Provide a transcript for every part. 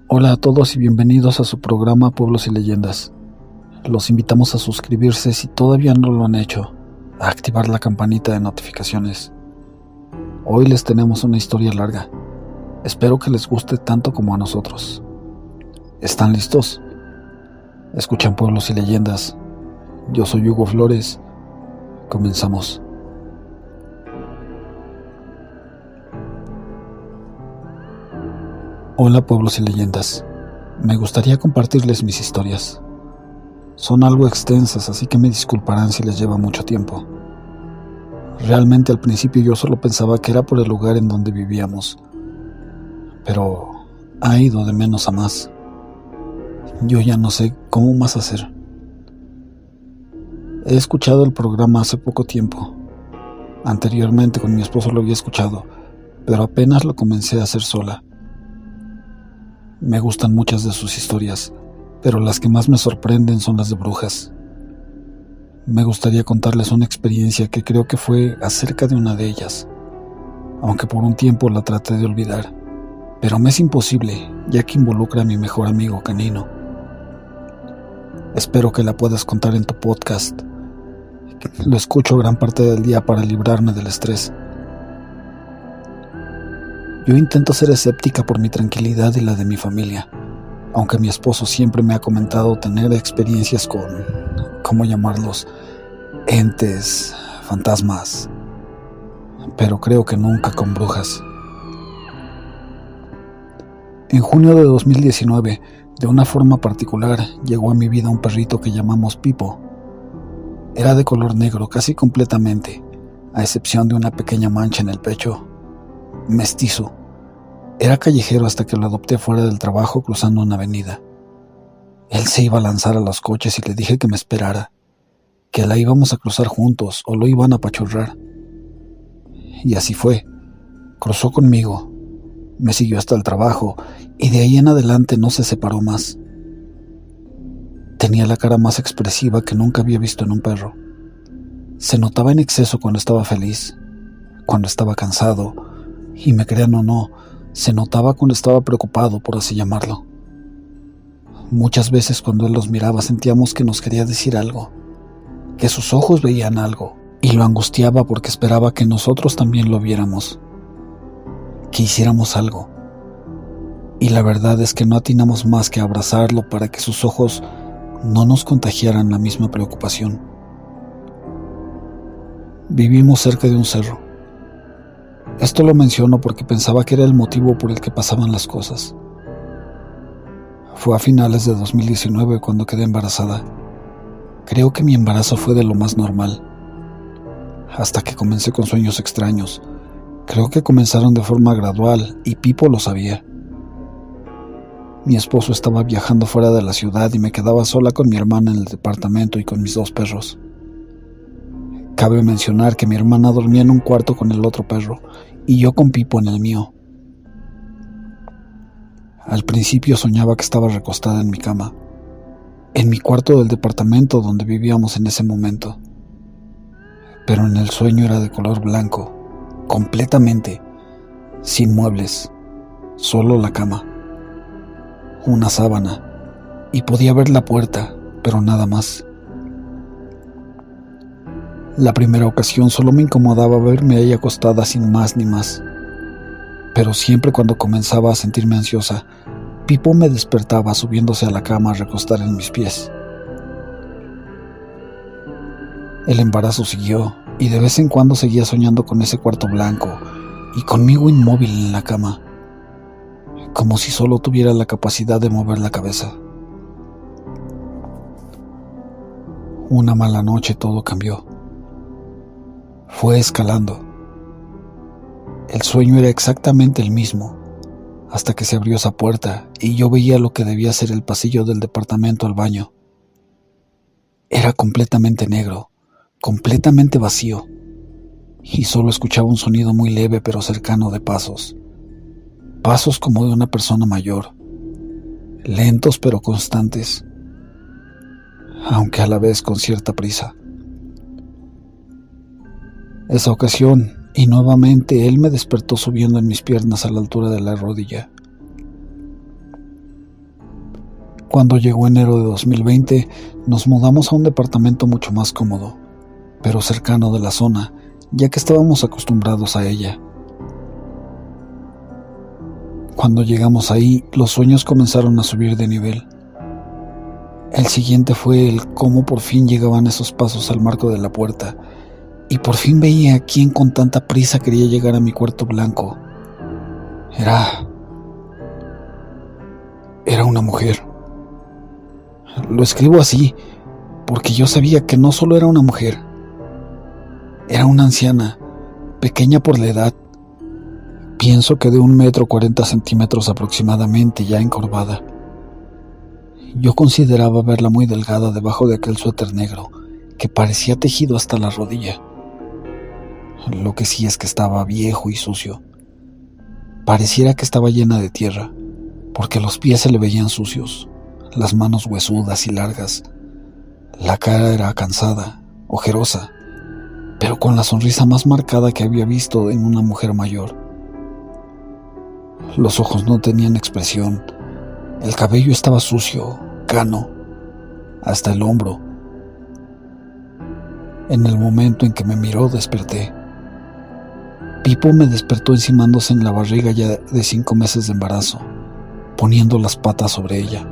Hola a todos y bienvenidos a su programa Pueblos y Leyendas. Los invitamos a suscribirse si todavía no lo han hecho, a activar la campanita de notificaciones. Hoy les tenemos una historia larga. Espero que les guste tanto como a nosotros. ¿Están listos? Escuchan Pueblos y Leyendas. Yo soy Hugo Flores. Comenzamos. Hola Pueblos y Leyendas. Me gustaría compartirles mis historias. Son algo extensas, así que me disculparán si les lleva mucho tiempo. Realmente al principio yo solo pensaba que era por el lugar en donde vivíamos, pero ha ido de menos a más. Yo ya no sé cómo más hacer. He escuchado el programa hace poco tiempo. Anteriormente con mi esposo lo había escuchado, pero apenas lo comencé a hacer sola. Me gustan muchas de sus historias, pero las que más me sorprenden son las de brujas. Me gustaría contarles una experiencia que creo que fue acerca de una de ellas, aunque por un tiempo la traté de olvidar, pero me es imposible, ya que involucra a mi mejor amigo canino. Espero que la puedas contar en tu podcast. Lo escucho gran parte del día para librarme del estrés. Yo intento ser escéptica por mi tranquilidad y la de mi familia, aunque mi esposo siempre me ha comentado tener experiencias con, ¿cómo llamarlos?, entes, fantasmas, pero creo que nunca con brujas. En junio de 2019, de una forma particular, llegó a mi vida un perrito que llamamos Pipo. Era de color negro casi completamente, a excepción de una pequeña mancha en el pecho. Mestizo. Era callejero hasta que lo adopté fuera del trabajo cruzando una avenida. Él se iba a lanzar a los coches y le dije que me esperara, que la íbamos a cruzar juntos o lo iban a apachurrar. Y así fue. Cruzó conmigo, me siguió hasta el trabajo y de ahí en adelante no se separó más. Tenía la cara más expresiva que nunca había visto en un perro. Se notaba en exceso cuando estaba feliz, cuando estaba cansado, y me crean o no, se notaba cuando estaba preocupado, por así llamarlo. Muchas veces cuando él los miraba sentíamos que nos quería decir algo, que sus ojos veían algo, y lo angustiaba porque esperaba que nosotros también lo viéramos, que hiciéramos algo. Y la verdad es que no atinamos más que abrazarlo para que sus ojos no nos contagiaran la misma preocupación. Vivimos cerca de un cerro. Esto lo menciono porque pensaba que era el motivo por el que pasaban las cosas. Fue a finales de 2019 cuando quedé embarazada. Creo que mi embarazo fue de lo más normal, hasta que comencé con sueños extraños. Creo que comenzaron de forma gradual y Pipo lo sabía. Mi esposo estaba viajando fuera de la ciudad y me quedaba sola con mi hermana en el departamento y con mis dos perros. Cabe mencionar que mi hermana dormía en un cuarto con el otro perro y yo con Pipo en el mío. Al principio soñaba que estaba recostada en mi cama, en mi cuarto del departamento donde vivíamos en ese momento. Pero en el sueño era de color blanco, completamente, sin muebles, solo la cama, una sábana, y podía ver la puerta, pero nada más. La primera ocasión solo me incomodaba verme ahí acostada sin más ni más, pero siempre cuando comenzaba a sentirme ansiosa, Pipo me despertaba subiéndose a la cama a recostar en mis pies. El embarazo siguió y de vez en cuando seguía soñando con ese cuarto blanco y conmigo inmóvil en la cama, como si solo tuviera la capacidad de mover la cabeza. Una mala noche todo cambió. Fue escalando. El sueño era exactamente el mismo, hasta que se abrió esa puerta y yo veía lo que debía ser el pasillo del departamento al baño. Era completamente negro, completamente vacío. y solo escuchaba un sonido muy leve pero cercano de pasos. Pasos como de una persona mayor, lentos pero constantes, aunque a la vez con cierta prisa. Esa ocasión, y nuevamente él me despertó subiendo en mis piernas a la altura de la rodilla. Cuando llegó enero de 2020, nos mudamos a un departamento mucho más cómodo, pero cercano de la zona, ya que estábamos acostumbrados a ella. Cuando llegamos ahí, los sueños comenzaron a subir de nivel. El siguiente fue el cómo por fin llegaban esos pasos al marco de la puerta, y por fin veía a quién con tanta prisa quería llegar a mi cuarto blanco. Era una mujer. Lo escribo así, porque yo sabía que no solo era una mujer. Era una anciana, pequeña por la edad. Pienso que de 1,40 m aproximadamente, ya encorvada. Yo consideraba verla muy delgada debajo de aquel suéter negro, que parecía tejido hasta la rodilla. Lo que sí es que estaba viejo y sucio. Pareciera que estaba llena de tierra, porque los pies se le veían sucios, las manos huesudas y largas. La cara era cansada, ojerosa, pero con la sonrisa más marcada que había visto en una mujer mayor. Los ojos no tenían expresión, el cabello estaba sucio, cano, hasta el hombro. En el momento en que me miró, desperté. Pipo me despertó encimándose en la barriga ya de 5 meses de embarazo, poniendo las patas sobre ella,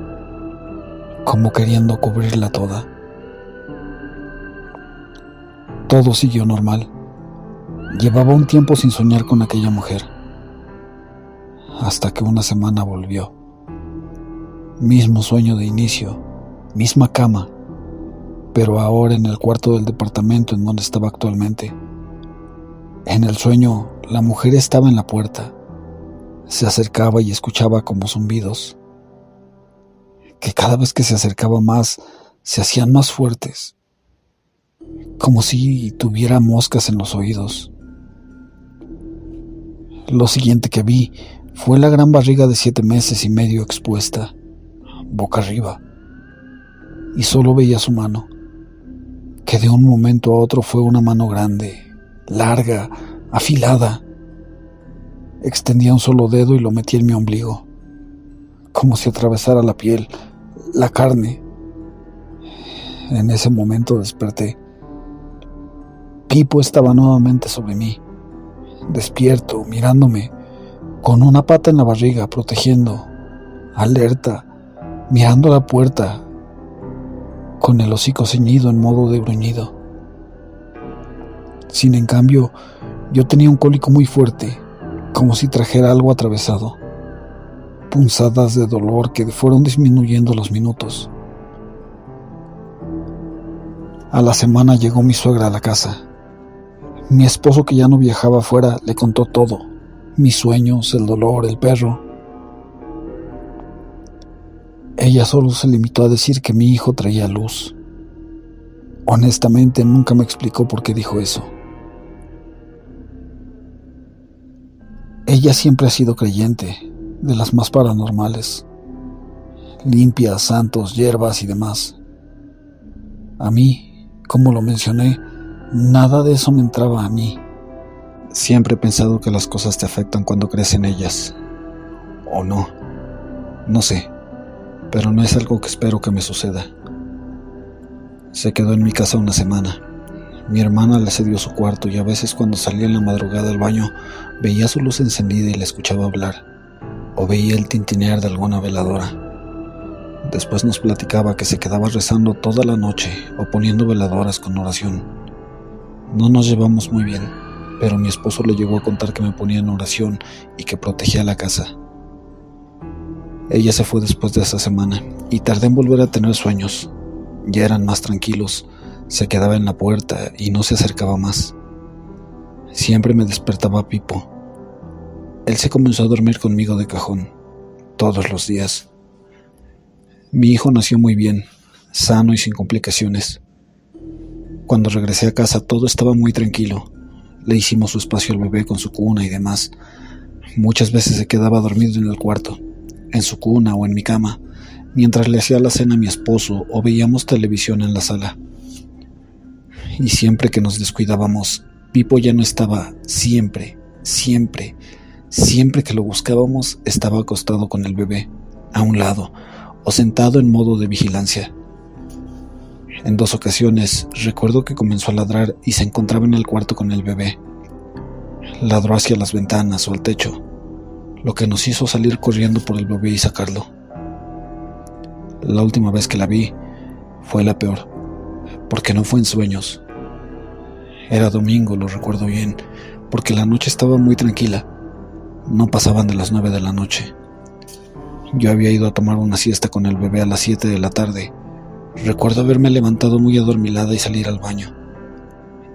como queriendo cubrirla toda. Todo siguió normal. Llevaba un tiempo sin soñar con aquella mujer, hasta que una semana volvió. Mismo sueño de inicio, misma cama, pero ahora en el cuarto del departamento en donde estaba actualmente. En el sueño, la mujer estaba en la puerta. Se acercaba y escuchaba como zumbidos, que cada vez que se acercaba más, se hacían más fuertes, como si tuviera moscas en los oídos. Lo siguiente que vi fue la gran barriga de 7 meses y medio expuesta, boca arriba, y solo veía su mano, que de un momento a otro fue una mano grande, larga, afilada. Extendía un solo dedo y lo metía en mi ombligo, como si atravesara la piel, la carne. En ese momento desperté. Pipo estaba nuevamente sobre mí, despierto, mirándome, con una pata en la barriga, protegiendo, alerta, mirando la puerta, con el hocico ceñido en modo de gruñido. Sin en cambio, yo tenía un cólico muy fuerte, como si trajera algo atravesado, punzadas de dolor que fueron disminuyendo los minutos. A la semana llegó mi suegra a la casa. Mi esposo, que ya no viajaba afuera, le contó todo, mis sueños, el dolor, el perro. Ella solo se limitó a decir que mi hijo traía luz. Honestamente, nunca me explicó por qué dijo eso. Ella siempre ha sido creyente, de las más paranormales, limpias, santos, hierbas y demás. A mí, como lo mencioné, nada de eso me entraba a mí. Siempre he pensado que las cosas te afectan cuando crees en ellas. O no. No sé. Pero no es algo que espero que me suceda. Se quedó en mi casa una semana. Mi hermana le cedió su cuarto y a veces cuando salía en la madrugada al baño veía su luz encendida y la escuchaba hablar, o veía el tintinear de alguna veladora. Después nos platicaba que se quedaba rezando toda la noche o poniendo veladoras con oración. No nos llevamos muy bien, pero mi esposo le llegó a contar que me ponía en oración y que protegía la casa. Ella se fue después de esa semana y tardé en volver a tener sueños. Ya eran más tranquilos. Se quedaba en la puerta y no se acercaba más. Siempre me despertaba Pipo. Él se comenzó a dormir conmigo de cajón, todos los días. Mi hijo nació muy bien, sano y sin complicaciones. Cuando regresé a casa todo estaba muy tranquilo. Le hicimos su espacio al bebé con su cuna y demás. Muchas veces se quedaba dormido en el cuarto, en su cuna o en mi cama, mientras le hacía la cena a mi esposo o veíamos televisión en la sala. Y siempre que nos descuidábamos, Pipo ya no estaba. Siempre que lo buscábamos, estaba acostado con el bebé, a un lado, o sentado en modo de vigilancia. En 2 ocasiones recuerdo que comenzó a ladrar y se encontraba en el cuarto con el bebé. Ladró hacia las ventanas o al techo, lo que nos hizo salir corriendo por el bebé y sacarlo. La última vez que la vi fue la peor, porque no fue en sueños. Era domingo, lo recuerdo bien, porque la noche estaba muy tranquila. No pasaban de las 9 de la noche. Yo había ido a tomar una siesta con el bebé a las 7 de la tarde. Recuerdo haberme levantado muy adormilada y salir al baño.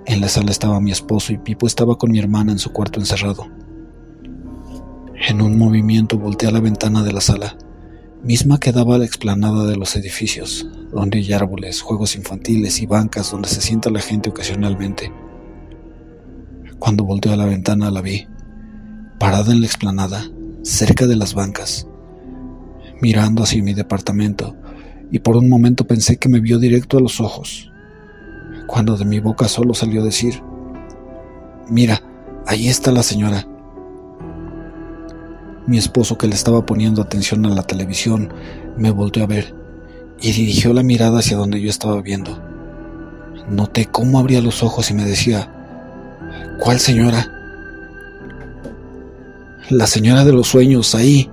En la sala estaba mi esposo y Pipo estaba con mi hermana en su cuarto encerrado. En un movimiento volteé a la ventana de la sala, misma que daba a la explanada de los edificios, donde hay árboles, juegos infantiles y bancas donde se sienta la gente ocasionalmente. Cuando volteé a la ventana la vi, parada en la explanada, cerca de las bancas, mirando hacia mi departamento, y por un momento pensé que me vio directo a los ojos, cuando de mi boca solo salió decir: «Mira, ahí está la señora». Mi esposo, que le estaba poniendo atención a la televisión, me volteó a ver y dirigió la mirada hacia donde yo estaba viendo. Noté cómo abría los ojos y me decía: «¿Cuál señora?». «La señora de los sueños, ahí»,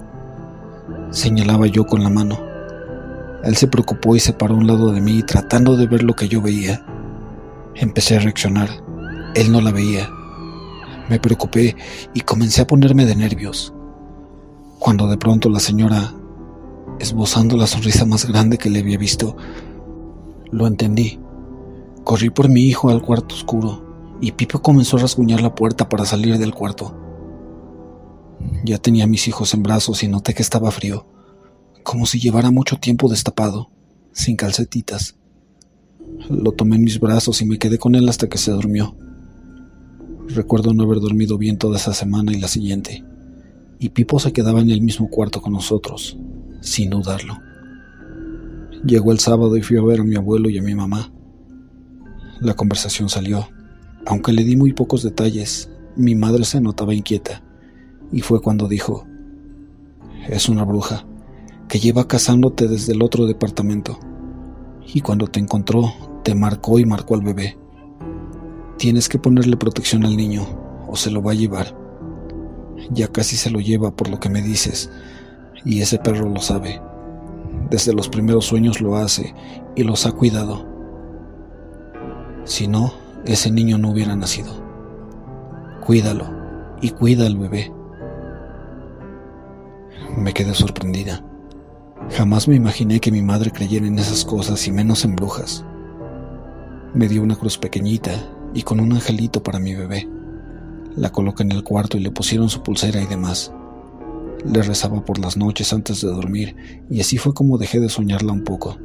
señalaba yo con la mano. Él se preocupó y se paró a un lado de mí, tratando de ver lo que yo veía. Empecé a reaccionar. Él no la veía. Me preocupé y comencé a ponerme de nervios, cuando de pronto la señora, esbozando la sonrisa más grande que le había visto, lo entendí. Corrí por mi hijo al cuarto oscuro y Pipo comenzó a rasguñar la puerta para salir del cuarto. Ya tenía a mis hijos en brazos y noté que estaba frío, como si llevara mucho tiempo destapado, sin calcetitas. Lo tomé en mis brazos y me quedé con él hasta que se durmió. Recuerdo no haber dormido bien toda esa semana y la siguiente, y Pipo se quedaba en el mismo cuarto con nosotros, sin dudarlo. Llegó el sábado y fui a ver a mi abuelo y a mi mamá. La conversación salió. Aunque le di muy pocos detalles, mi madre se notaba inquieta, y fue cuando dijo: «Es una bruja que lleva cazándote desde el otro departamento, y cuando te encontró, te marcó y marcó al bebé. Tienes que ponerle protección al niño, o se lo va a llevar. Ya casi se lo lleva por lo que me dices, y ese perro lo sabe. Desde los primeros sueños lo hace y los ha cuidado. Si no, ese niño no hubiera nacido. Cuídalo y cuida al bebé». Me quedé sorprendida. Jamás me imaginé que mi madre creyera en esas cosas y menos en brujas. Me dio una cruz pequeñita y con un angelito para mi bebé. La coloqué en el cuarto y le pusieron su pulsera y demás. Le rezaba por las noches antes de dormir y así fue como dejé de soñarla un poco.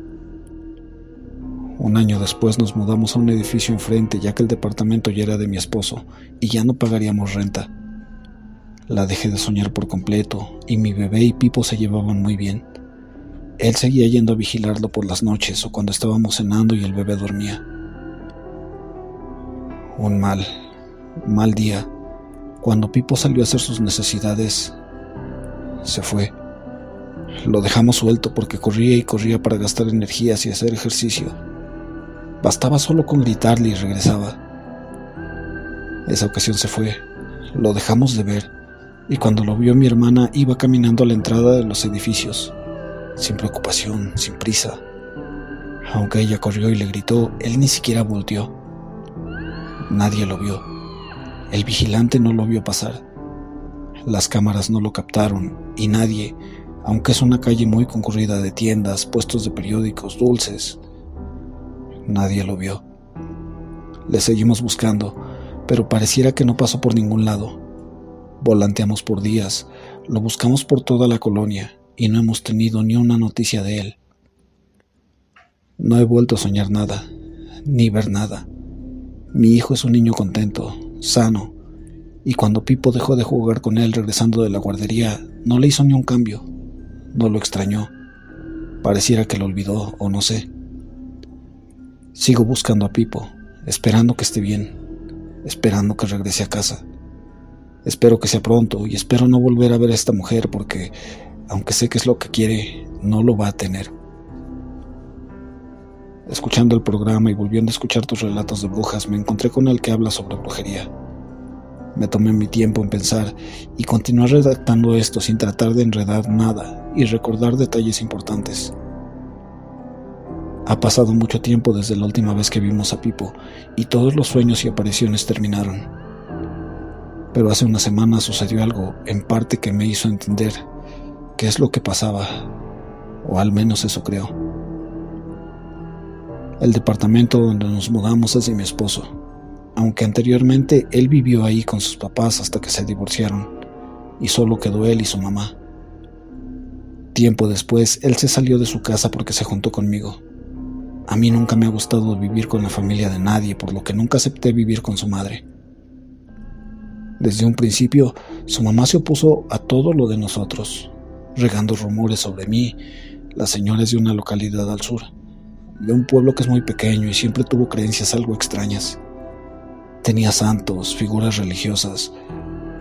Un año después nos mudamos a un edificio enfrente, ya que el departamento ya era de mi esposo y ya no pagaríamos renta. La dejé de soñar por completo y mi bebé y Pipo se llevaban muy bien. Él seguía yendo a vigilarlo por las noches o cuando estábamos cenando y el bebé dormía. Un mal día, cuando Pipo salió a hacer sus necesidades, se fue. Lo dejamos suelto porque corría y corría para gastar energías y hacer ejercicio. Bastaba solo con gritarle y regresaba. Esa ocasión se fue. Lo dejamos de ver, y cuando lo vio mi hermana iba caminando a la entrada de los edificios, sin preocupación, sin prisa. Aunque ella corrió y le gritó, él ni siquiera volteó. Nadie lo vio. El vigilante no lo vio pasar. Las cámaras no lo captaron y nadie, aunque es una calle muy concurrida de tiendas, puestos de periódicos, dulces, nadie lo vio. Le seguimos buscando, pero pareciera que no pasó por ningún lado. Volanteamos por días, lo buscamos por toda la colonia y no hemos tenido ni una noticia de él. No he vuelto a soñar nada, ni ver nada. Mi hijo es un niño contento, sano, y cuando Pipo dejó de jugar con él regresando de la guardería, no le hizo ni un cambio, no lo extrañó, pareciera que lo olvidó o no sé. Sigo buscando a Pipo, esperando que esté bien, esperando que regrese a casa. Espero que sea pronto y espero no volver a ver a esta mujer porque, aunque sé que es lo que quiere, no lo va a tener. Escuchando el programa y volviendo a escuchar tus relatos de brujas, me encontré con el que habla sobre brujería. Me tomé mi tiempo en pensar y continué redactando esto sin tratar de enredar nada y recordar detalles importantes. Ha pasado mucho tiempo desde la última vez que vimos a Pipo y todos los sueños y apariciones terminaron. Pero hace una semana sucedió algo, en parte que me hizo entender qué es lo que pasaba, o al menos eso creo. El departamento donde nos mudamos es de mi esposo, aunque anteriormente él vivió ahí con sus papás hasta que se divorciaron, y solo quedó él y su mamá. Tiempo después, él se salió de su casa porque se juntó conmigo. A mí nunca me ha gustado vivir con la familia de nadie, por lo que nunca acepté vivir con su madre. Desde un principio, su mamá se opuso a todo lo de nosotros, regando rumores sobre mí. La señora es de una localidad al sur, de un pueblo que es muy pequeño y siempre tuvo creencias algo extrañas. Tenía santos, figuras religiosas.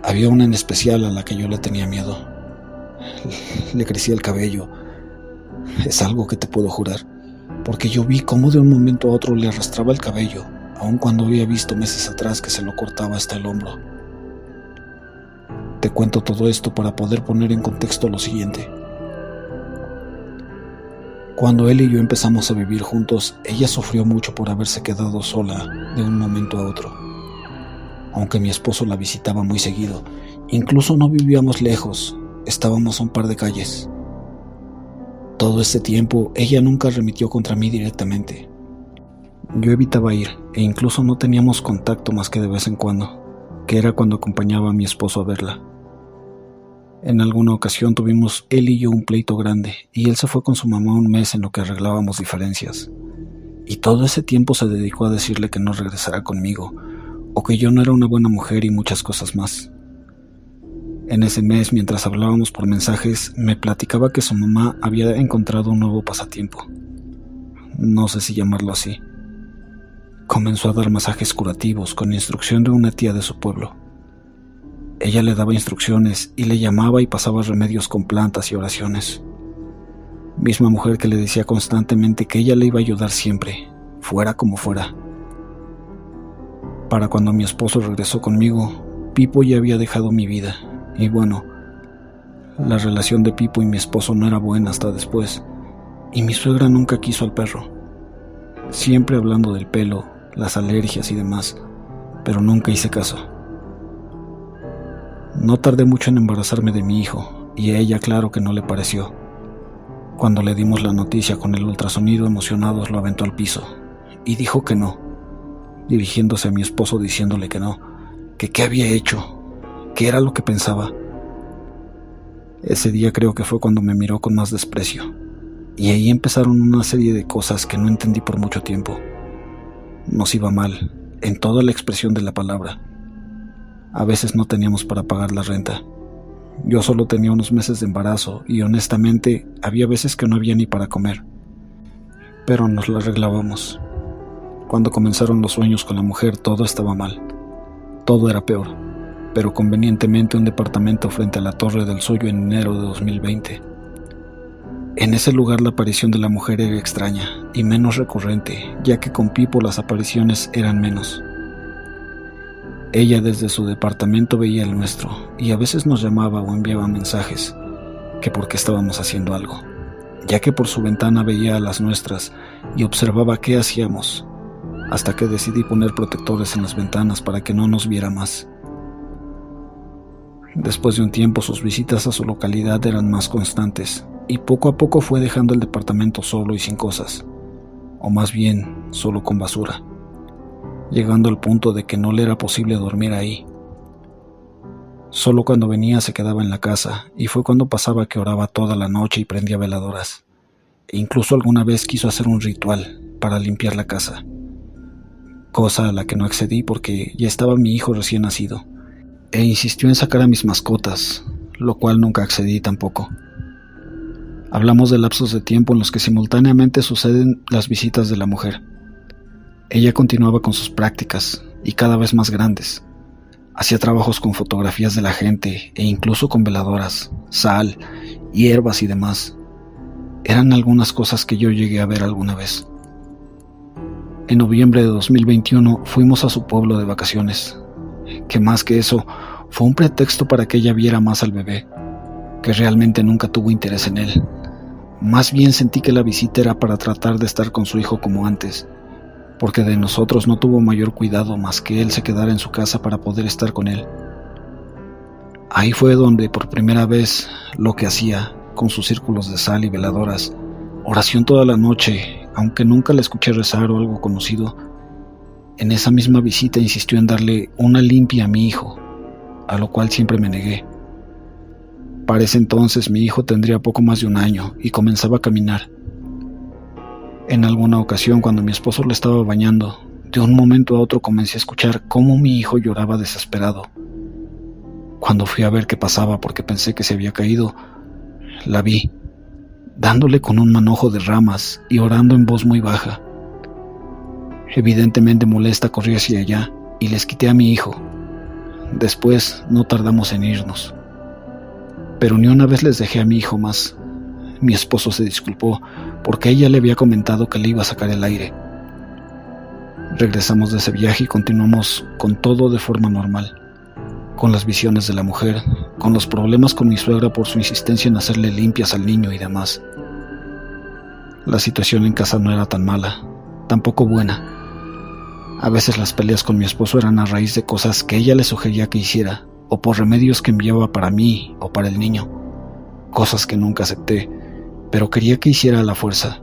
Había una en especial a la que yo le tenía miedo. Le crecía el cabello. Es algo que te puedo jurar, porque yo vi cómo de un momento a otro le arrastraba el cabello, aun cuando había visto meses atrás que se lo cortaba hasta el hombro. Te cuento todo esto para poder poner en contexto lo siguiente. Cuando él y yo empezamos a vivir juntos, ella sufrió mucho por haberse quedado sola de un momento a otro. Aunque mi esposo la visitaba muy seguido, incluso no vivíamos lejos, estábamos a un par de calles. Todo este tiempo, ella nunca remitió contra mí directamente. Yo evitaba ir, e incluso no teníamos contacto más que de vez en cuando, que era cuando acompañaba a mi esposo a verla. En alguna ocasión tuvimos él y yo un pleito grande, y él se fue con su mamá un mes en lo que arreglábamos diferencias. Y todo ese tiempo se dedicó a decirle que no regresara conmigo, o que yo no era una buena mujer y muchas cosas más. En ese mes, mientras hablábamos por mensajes, me platicaba que su mamá había encontrado un nuevo pasatiempo. No sé si llamarlo así. Comenzó a dar masajes curativos con instrucción de una tía de su pueblo. Ella le daba instrucciones y le llamaba y pasaba remedios con plantas y oraciones. Misma mujer que le decía constantemente que ella le iba a ayudar siempre, fuera como fuera. Para cuando mi esposo regresó conmigo, Pipo ya había dejado mi vida. Y bueno, la relación de Pipo y mi esposo no era buena hasta después, y mi suegra nunca quiso al perro. Siempre hablando del pelo, las alergias y demás, pero nunca hice caso. No tardé mucho en embarazarme de mi hijo, y a ella claro que no le pareció. Cuando le dimos la noticia con el ultrasonido, emocionados lo aventó al piso, y dijo que no, dirigiéndose a mi esposo diciéndole que no, que qué había hecho, qué era lo que pensaba. Ese día creo que fue cuando me miró con más desprecio, y ahí empezaron una serie de cosas que no entendí por mucho tiempo. Nos iba mal, en toda la expresión de la palabra. A veces no teníamos para pagar la renta. Yo solo tenía unos meses de embarazo y honestamente había veces que no había ni para comer. Pero nos la arreglábamos. Cuando comenzaron los sueños con la mujer todo estaba mal. Todo era peor, pero convenientemente un departamento frente a la Torre del Suyo en enero de 2020. En ese lugar la aparición de la mujer era extraña y menos recurrente, ya que con Pipo las apariciones eran menos. Ella desde su departamento veía el nuestro y a veces nos llamaba o enviaba mensajes, que porque estábamos haciendo algo, ya que por su ventana veía a las nuestras y observaba qué hacíamos, hasta que decidí poner protectores en las ventanas para que no nos viera más. Después de un tiempo sus visitas a su localidad eran más constantes y poco a poco fue dejando el departamento solo y sin cosas, o más bien solo con basura, llegando al punto de que no le era posible dormir ahí. Solo cuando venía se quedaba en la casa, y fue cuando pasaba que oraba toda la noche y prendía veladoras, e incluso alguna vez quiso hacer un ritual para limpiar la casa. cosa a la que no accedí porque ya estaba mi hijo recién nacido, e insistió en sacar a mis mascotas, lo cual nunca accedí tampoco. Hablamos de lapsos de tiempo en los que simultáneamente suceden las visitas de la mujer. Ella continuaba con sus prácticas, y cada vez más grandes. Hacía trabajos con fotografías de la gente, e incluso con veladoras, sal, hierbas y demás. Eran algunas cosas que yo llegué a ver alguna vez. En noviembre de 2021 fuimos a su pueblo de vacaciones, que más que eso, fue un pretexto para que ella viera más al bebé, que realmente nunca tuvo interés en él. Más bien sentí que la visita era para tratar de estar con su hijo como antes, porque de nosotros no tuvo mayor cuidado más que él se quedara en su casa para poder estar con él. Ahí fue donde por primera vez lo que hacía, con sus círculos de sal y veladoras, oración toda la noche, aunque nunca la escuché rezar o algo conocido, en esa misma visita insistió en darle una limpia a mi hijo, a lo cual siempre me negué. Para ese entonces mi hijo tendría poco más de 1 año y comenzaba a caminar. En alguna ocasión, cuando mi esposo lo estaba bañando, de un momento a otro comencé a escuchar cómo mi hijo lloraba desesperado. Cuando fui a ver qué pasaba porque pensé que se había caído, la vi, dándole con un manojo de ramas y orando en voz muy baja. Evidentemente molesta, corrí hacia allá y les quité a mi hijo. Después no tardamos en irnos. Pero ni una vez les dejé a mi hijo más. Mi esposo se disculpó porque ella le había comentado que le iba a sacar el aire. Regresamos de ese viaje y continuamos con todo de forma normal, con las visiones de la mujer, con los problemas con mi suegra por su insistencia en hacerle limpias al niño y demás. La situación en casa no era tan mala, tampoco buena. A veces las peleas con mi esposo eran a raíz de cosas que ella le sugería que hiciera, o por remedios que enviaba para mí o para el niño, cosas que nunca acepté, pero quería que hiciera a la fuerza.